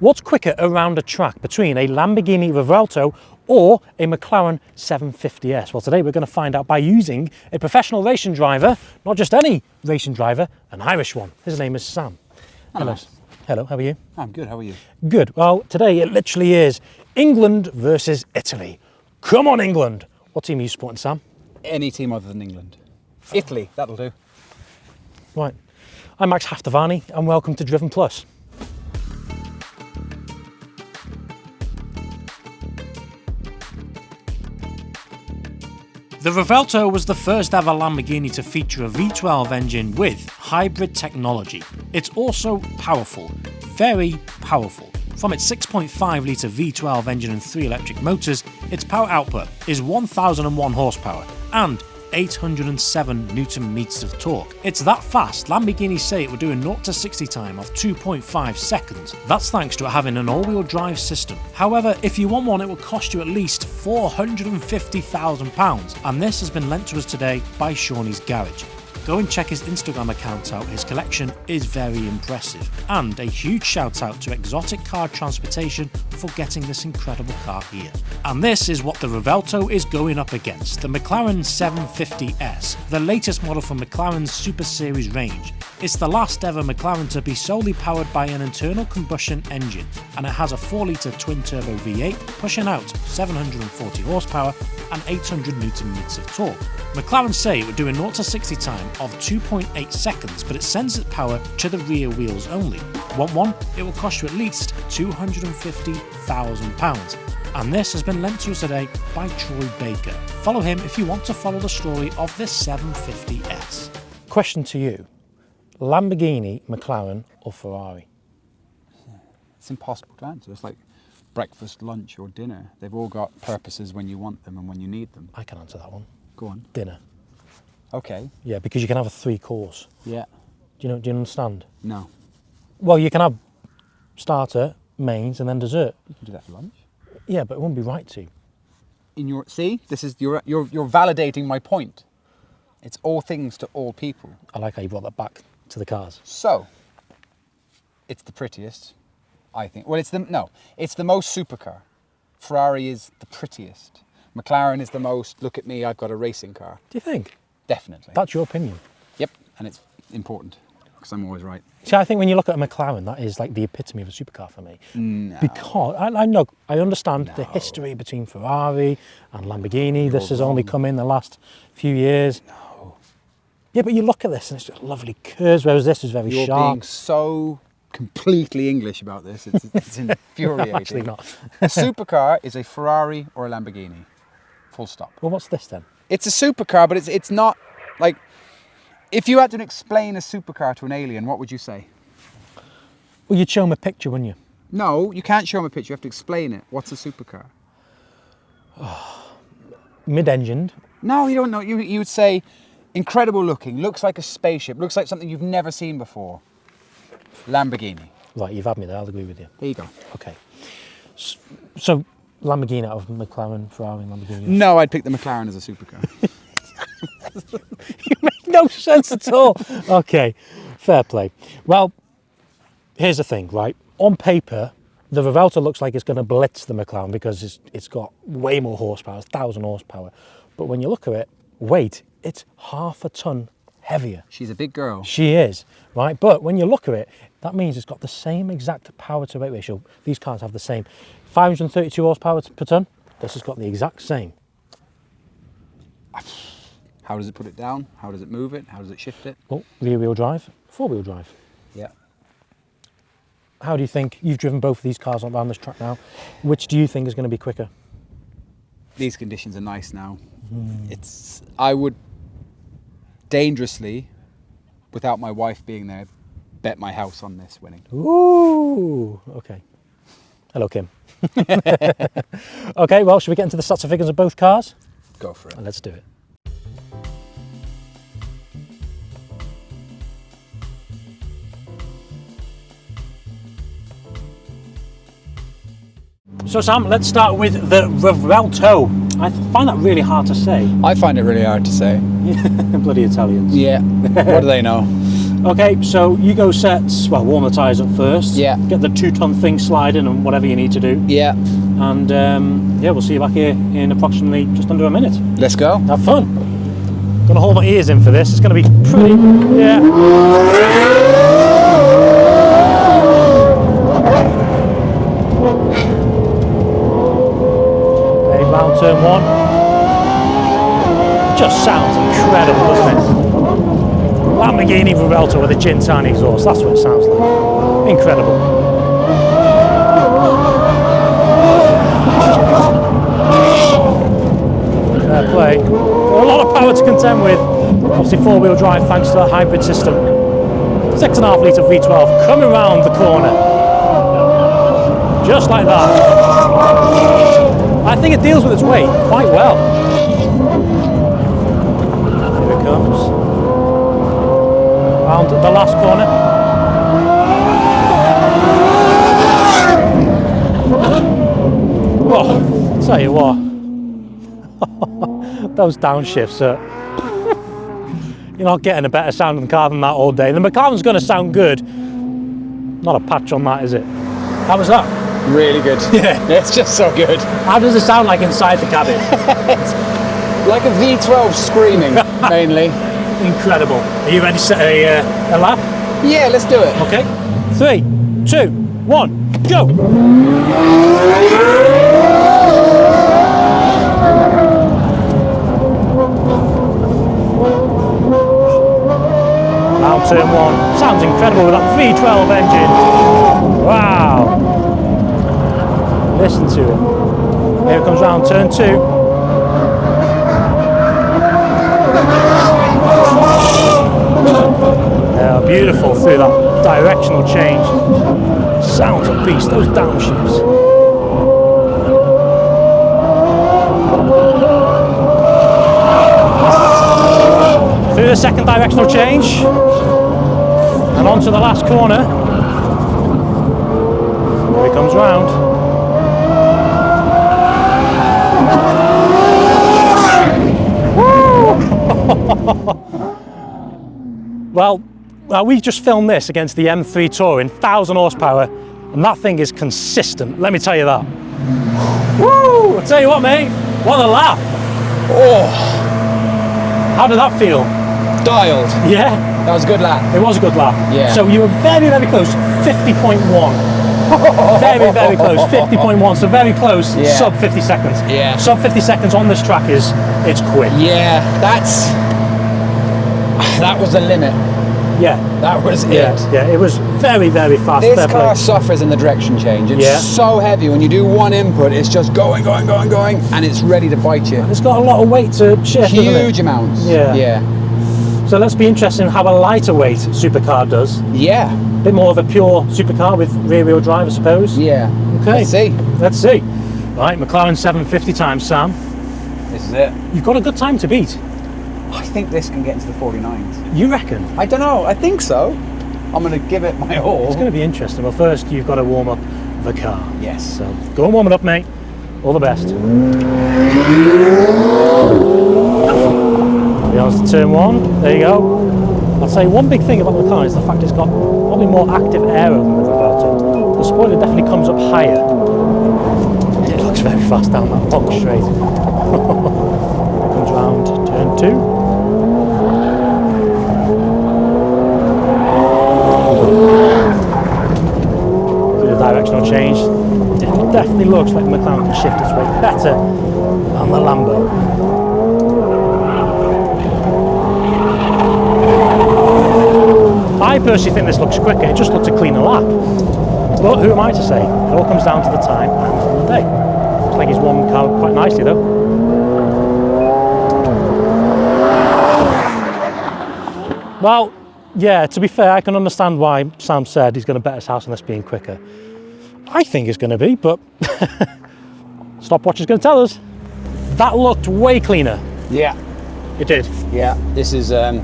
What's quicker around a track between a Lamborghini Revuelto or a McLaren 750s? Well, today we're going to find out by using a professional racing driver, not just any racing driver, an Irish one. His name is Sam. Hello. Hello, how are you? I'm good, how are you? Good. Well, today it literally is England versus Italy. Come on, England. What team are you supporting, Sam? Any team other than England. Italy, that'll do. Right. I'm Max Haftavani and welcome to Driven Plus. The Revuelto was the first ever Lamborghini to feature a V12 engine with hybrid technology. It's also powerful, very powerful. From its 6.5 litre V12 engine and 3 electric motors, its power output is 1001 horsepower and 807 Newton meters of torque. It's that fast, Lamborghini say it will do a 0 to 60 time of 2.5 seconds. That's thanks to it having an all-wheel drive system. However, if you want one, it will cost you at least £450,000, and this has been lent to us today by Seany's Garage. Go and check his Instagram account out, his collection is very impressive. And a huge shout out to Exotic Car Transportation for getting this incredible car here. And this is what the Revuelto is going up against, the McLaren 750s, the latest model from McLaren's Super Series range. It's the last ever McLaren to be solely powered by an internal combustion engine, and it has a 4 litre twin-turbo V8 pushing out 740 horsepower and 800 Newton meters of torque. McLaren say it would do a 0 to 60 time of 2.8 seconds, but it sends its power to the rear wheels only. Want one? It will cost you at least £250,000. And this has been lent to us today by Troy Baker. Follow him if you want to follow the story of this 750s. Question to you. Lamborghini, McLaren or Ferrari? It's impossible to answer. It's like breakfast, lunch or dinner. They've all got purposes when you want them and when you need them. I can answer that one. Go on. Dinner. Okay. Yeah, because you can have a 3-course. Yeah. Do you understand? No. Well, you can have starter, mains and then dessert. You can do that for lunch. Yeah, but it wouldn't be right to. See, this is you're validating my point. It's all things to all people. I like how you brought that back to the cars. So, it's the prettiest, I think. Well, it's the most supercar. Ferrari is the prettiest. McLaren is the most, look at me, I've got a racing car. Do you think? Definitely. That's your opinion. Yep, and it's important, because I'm always right. See, I think when you look at a McLaren, that is like the epitome of a supercar for me. No. Because, I understand the history between Ferrari and Lamborghini. This has only come in the last few years. No. Yeah, but you look at this and it's just lovely curves, whereas this is very You're sharp. being so completely English about this, it's infuriating. I'm actually not. A supercar is a Ferrari or a Lamborghini. Full stop. Well, what's this then? It's a supercar, but it's not like, if you had to explain a supercar to an alien, what would you say? Well, you'd show them a picture, wouldn't you? No, you can't show them a picture. You have to explain it. What's a supercar? Mid-engined. No, you don't know. You would say, incredible looking, looks like a spaceship, looks like something you've never seen before. Lamborghini. Right, you've had me there. I'll agree with you. There you go. Okay. So, Lamborghini out of McLaren, Ferrari and Lamborghini. No, I'd pick the McLaren as a supercar. You make no sense at all. Okay, fair play. Well, here's the thing, right? On paper, the Revuelto looks like it's going to blitz the McLaren because it's got way more horsepower, 1,000 horsepower. But when you look at it, weight, it's half a ton heavier. She's a big girl. She is, right? But when you look at it, that means it's got the same exact power to weight ratio. These cars have the same. 532 horsepower per ton. This has got the exact same. How does it put it down? How does it move it? How does it shift it? Well, rear-wheel drive, four-wheel drive. Yeah. How do you think, you've driven both of these cars around this track now, which do you think is going to be quicker? These conditions are nice now. I would dangerously, without my wife being there, bet my house on this winning. Ooh, okay. Hello, Kim. Okay, well, should we get into the stats and figures of both cars? Go for it. Let's do it. So Sam, let's start with the Revuelto. I find that really hard to say. I find it really hard to say. Bloody Italians. Yeah. What do they know? Okay, so you go sets, well, warm the tyres up first. Yeah. Get the 2-ton thing sliding and whatever you need to do. Yeah. And yeah, we'll see you back here in approximately just under a minute. Let's go. Have fun. Gonna hold my ears in for this. It's gonna be pretty, yeah. Okay, round turn 1. Just sounds incredible, doesn't it? Lamborghini Revuelto with a gin tiny exhaust. That's what it sounds like. Incredible. Fair play. Got a lot of power to contend with. Obviously 4-wheel drive thanks to the hybrid system. 6.5 litre V12 coming round the corner. Just like that. I think it deals with its weight quite well. Here it comes. Round the last corner. Oh, tell you what. Those downshifts are... You're not getting a better sounding car than that all day. The McLaren's going to sound good. Not a patch on that, is it? How was that? Really good. Yeah. It's just so good. How does it sound like inside the cabin? Like a V12 screaming, mainly. Incredible. Are you ready to set a lap? Yeah, let's do it. Okay. 3, 2, 1, go! Round turn 1. Sounds incredible with that V12 engine. Wow. Listen to it. Here it comes round turn 2. Beautiful through that directional change. Sounds a beast, those downshifts. Through the second directional change and onto the last corner. Here it comes round. Well, we've just filmed this against the M3 Touring, 1,000 horsepower, and that thing is consistent, let me tell you that. Woo! I'll tell you what, mate, what a lap. Oh, How did that feel? dialed. Yeah? That was a good lap. It was a good lap. Yeah. So you were very, very close, 50.1. Very, very close, 50.1, so very close, Yeah. sub 50 seconds. Yeah. Sub 50 seconds on this track it's quick. Yeah, that was the limit. Yeah. That was Yeah, it. yeah, it was very, very fast. This Fair play. car suffers in the direction change. It's Yeah. so heavy. When you do one input, it's just going, and it's ready to bite you. It's got a lot of weight to shift, doesn't it? Huge amounts. Yeah. Yeah. So let's be interested in how a lighter weight supercar does. Yeah. A bit more of a pure supercar with rear-wheel drive, I suppose. Yeah. Okay. Let's see. Let's see. Right, McLaren 750 time, Sam. This is it. You've got a good time to beat. I think this can get into the 49s. You reckon? I don't know. I think so. I'm going to give it my all. It's going to be interesting. Well, first you've got to warm up the car. Yes. So go and warm it up, mate. All the best. Beyond to turn 1. There you go. I'll say one big thing about the car is the fact it's got probably more active aero than the Revuelto. The spoiler definitely comes up higher. It looks very fast down that long straight. It comes round turn 2. Directional change. It definitely looks like the McLaren can shift its weight better than the Lambo. I personally think this looks quicker. It just looks a cleaner lap. But who am I to say? It all comes down to the time and on the day. Looks like he's warmed the car up quite nicely though. Well, yeah, to be fair, I can understand why Sam said he's going to bet his house on this being quicker. I think it's going to be, but stopwatch is going to tell us. That looked way cleaner. Yeah. It did. Yeah. This is, I'm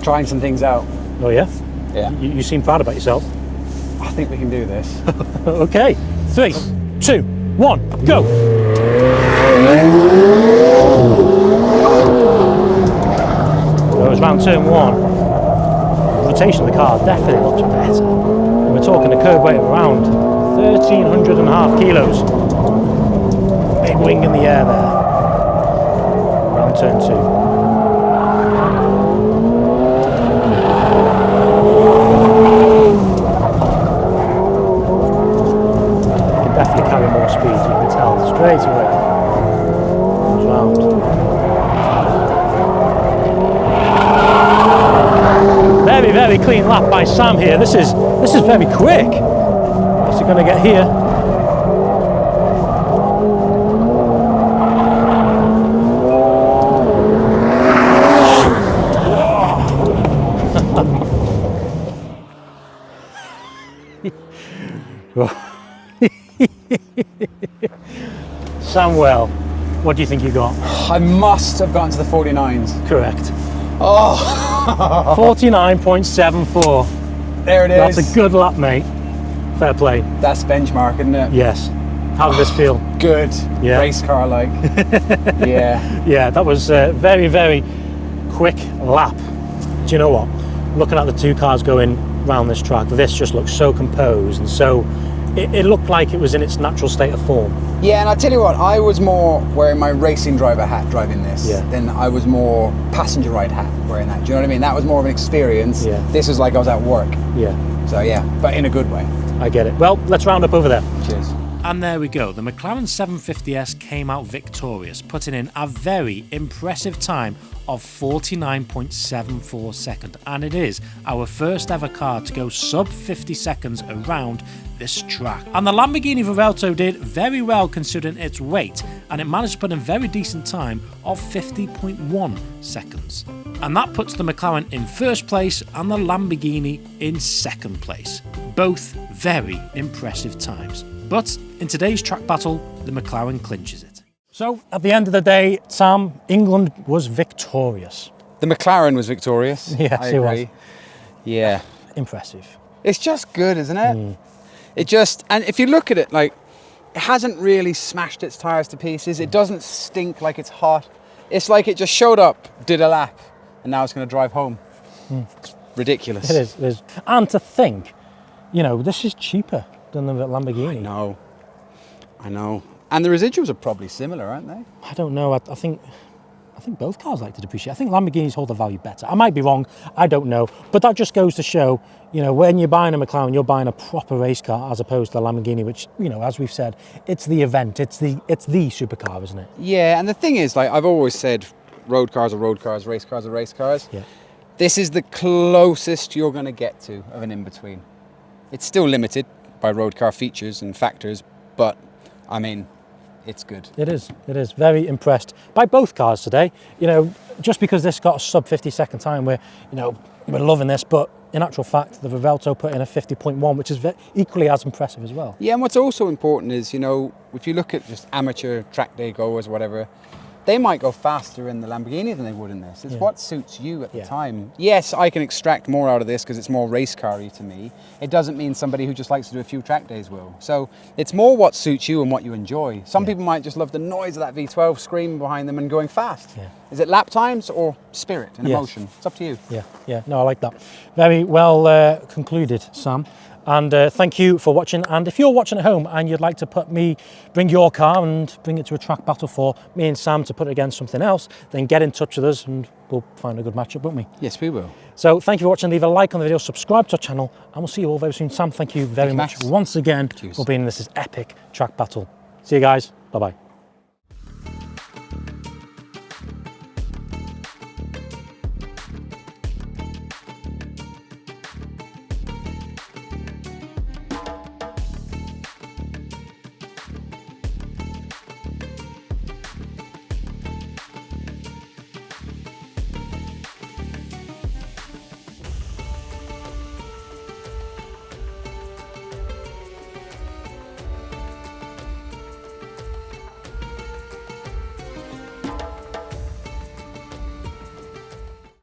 trying some things out. Oh yeah? Yeah. You seem proud about yourself. I think we can do this. Okay, 3, 2, 1, go! So it was round turn 1. transportation of the car definitely looks better. We're talking a curb weight of around 1,300.5 kilos. Big wing in the air there. Round turn 2. Definitely carry more speed, you can tell straight away. Comes round. Very, very clean lap by Sam here. This is very quick. What's he going to get here? Samuel, what do you think you got? I must have gotten to the 49s. Correct. Oh! 49.74. There it is. That's a good lap, mate. Fair play. That's benchmark, isn't it? Yes. How did this feel? Good. Yeah. Race car like. Yeah. Yeah, that was a very, very quick lap. Do you know what? Looking at the two cars going round this track, this just looks so composed and so. It looked like it was in its natural state of form. Yeah, and I tell you what, I was more wearing my racing driver hat driving this than I was more passenger ride hat wearing that. Do you know what I mean? That was more of an experience. Yeah. This was like I was at work. Yeah. So yeah, but in a good way. I get it. Well, let's round up over there. Cheers. And there we go. The McLaren 750s came out victorious, putting in a very impressive time of 49.74 seconds. And it is our first ever car to go sub 50 seconds around this track. And the Lamborghini Revuelto did very well considering its weight, and it managed to put in a very decent time of 50.1 seconds. And that puts the McLaren in first place and the Lamborghini in second place. Both very impressive times. But in today's track battle, the McLaren clinches it. So at the end of the day, Sam, England was victorious. The McLaren was victorious. Yes, I it agree. was. Yeah. Impressive. It's just good, isn't it? It just, and if you look at it, like, it hasn't really smashed its tyres to pieces. It doesn't stink like it's hot. It's like it just showed up, did a lap, and now it's going to drive home. It's ridiculous. It is. And to think, you know, this is cheaper than the Lamborghini. I know. And the residuals are probably similar, aren't they? I don't know. I think both cars like to depreciate. I think Lamborghinis hold the value better. I might be wrong. I don't know. But that just goes to show, you know, when you're buying a McLaren, you're buying a proper race car as opposed to the Lamborghini, which, you know, as we've said, it's the event. It's the supercar, isn't it? Yeah, and the thing is, like I've always said, road cars are road cars, race cars are race cars. Yeah. This is the closest you're going to get to of an in-between. It's still limited by road car features and factors, but, I mean, it's good. It is. Very impressed by both cars today. You know, just because this got a sub 50 second time, we're loving this, but in actual fact, the Revuelto put in a 50.1, which is equally as impressive as well. Yeah, and what's also important is, you know, if you look at just amateur track day goers or whatever, they might go faster in the Lamborghini than they would in this. It's what suits you at the time. Yes, I can extract more out of this because it's more race car-y to me. It doesn't mean somebody who just likes to do a few track days will. So it's more what suits you and what you enjoy. Some people might just love the noise of that V12 screaming behind them and going fast. Yeah. Is it lap times or spirit and emotion? It's up to you. Yeah, no, I like that. Very well concluded, Sam. And thank you for watching. And if you're watching at home and you'd like to bring your car and bring it to a track battle for me and Sam to put it against something else, then get in touch with us and we'll find a good matchup, won't we? Yes, we will. So thank you for watching. Leave a like on the video, subscribe to our channel, and we'll see you all very soon. Sam, thank you very much once again for being in this epic track battle. See you guys. Bye-bye.